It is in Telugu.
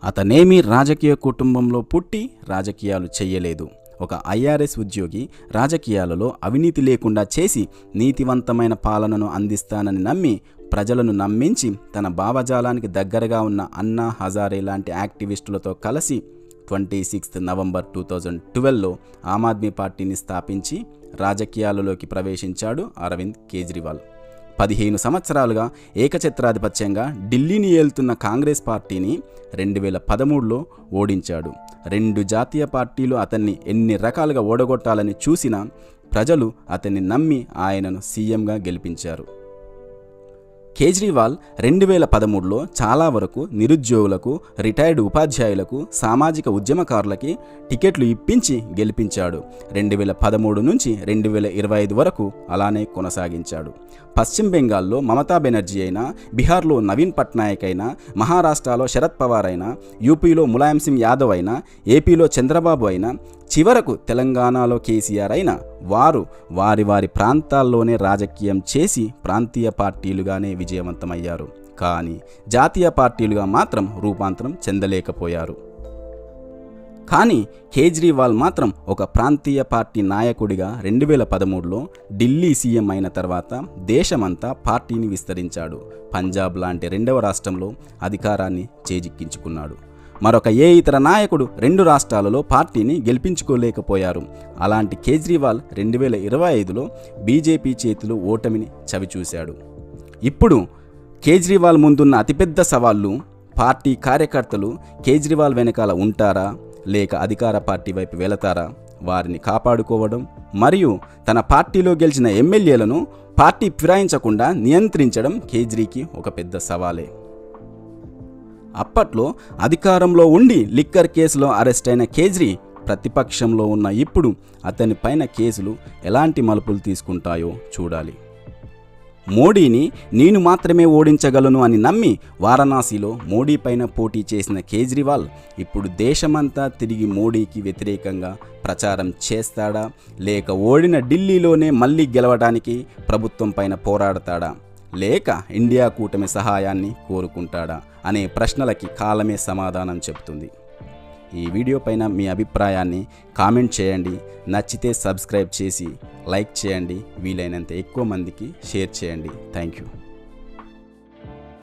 అతనేమీ రాజకీయ కుటుంబంలో పుట్టి రాజకీయాలు చెయ్యలేదు. ఒక ఐఆర్ఎస్ ఉద్యోగి రాజకీయాలలో అవినీతి లేకుండా చేసి నీతివంతమైన పాలనను అందిస్తానని నమ్మి ప్రజలను నమ్మించి తన భావజాలానికి దగ్గరగా ఉన్న అన్నా హజారే లాంటి యాక్టివిస్టులతో కలిసి 26 నవంబర్ 2012లో ఆమ్ ఆద్మీ పార్టీని స్థాపించి రాజకీయాలలోకి ప్రవేశించాడు అరవింద్ కేజ్రీవాల్. 15 సంవత్సరాలుగా ఏకఛత్రాధిపత్యంగా ఢిల్లీని ఏలుతున్న కాంగ్రెస్ పార్టీని 2013లో ఓడించాడు. 2 జాతీయ పార్టీలు అతన్ని ఎన్ని రకాలుగా ఓడగొట్టాలని చూసినా ప్రజలు అతన్ని నమ్మి ఆయనను సీఎంగా గెలిపించారు. కేజ్రీవాల్ 2013లో చాలా వరకు నిరుద్యోగులకు, రిటైర్డ్ ఉపాధ్యాయులకు, సామాజిక ఉద్యమకారులకి టికెట్లు ఇప్పించి గెలిపించాడు. 2013 నుంచి 2025 వరకు అలానే కొనసాగించాడు. పశ్చిమ బెంగాల్లో మమతా బెనర్జీ అయినా, బీహార్లో నవీన్ పట్నాయక్ అయినా, మహారాష్ట్రలో శరద్ పవార్ అయినా, యూపీలో ములాయం సింగ్ యాదవ్ అయినా, ఏపీలో చంద్రబాబు అయినా, చివరకు తెలంగాణలో కేసీఆర్ అయినా వారు వారి వారి ప్రాంతాల్లోనే రాజకీయం చేసి ప్రాంతీయ పార్టీలుగానే విజయవంతమయ్యారు. కానీ జాతీయ పార్టీలుగా మాత్రం రూపాంతరం చెందలేకపోయారు. కానీ కేజ్రీవాల్ మాత్రం ఒక ప్రాంతీయ పార్టీ నాయకుడిగా 2013లో ఢిల్లీ సీఎం అయిన తర్వాత దేశమంతా పార్టీని విస్తరించాడు. పంజాబ్ లాంటి 2వ రాష్ట్రంలో అధికారాన్ని చేజిక్కించుకున్నాడు. మరొక ఏ ఇతర నాయకుడు 2 రాష్ట్రాలలో పార్టీని గెలిపించుకోలేకపోయారు. అలాంటి కేజ్రీవాల్ 2025లో బీజేపీ చేతిలో ఓటమిని చవిచూశాడు. ఇప్పుడు కేజ్రీవాల్ ముందున్న అతిపెద్ద సవాళ్ళు, పార్టీ కార్యకర్తలు కేజ్రీవాల్ వెనకాల ఉంటారా లేక అధికార పార్టీ వైపు వెళతారా, వారిని కాపాడుకోవడం మరియు తన పార్టీలో గెలిచిన ఎమ్మెల్యేలను పార్టీ ఫిరాయించకుండా నియంత్రించడం కేజ్రీకి ఒక పెద్ద సవాలే. అప్పట్లో అధికారంలో ఉండి లిక్కర్ కేసులో అరెస్ట్ అయిన కేజ్రీ ప్రతిపక్షంలో ఉన్న ఇప్పుడు అతని పైన కేసులు ఎలాంటి మలుపులు తీసుకుంటాయో చూడాలి. మోడీని నేను మాత్రమే ఓడించగలను అని నమ్మి వారణాసిలో మోడీ పైన పోటీ చేసిన కేజ్రీవాల్ ఇప్పుడు దేశమంతా తిరిగి మోడీకి వ్యతిరేకంగా ప్రచారం చేస్తాడా లేక ఓడిన ఢిల్లీలోనే మళ్ళీ గెలవడానికి ప్రభుత్వం పైన పోరాడతాడా లేక ఇండియా కూటమి సహాయాన్ని కోరుకుంటాడా అనే ప్రశ్నలకి కాలమే సమాధానం చెప్తుంది. ఈ వీడియో పైన మీ అభిప్రాయాన్ని కామెంట్ చేయండి. నచ్చితే సబ్స్క్రైబ్ చేసి లైక్ చేయండి. వీలైనంత ఎక్కువ మందికి షేర్ చేయండి. Thank you.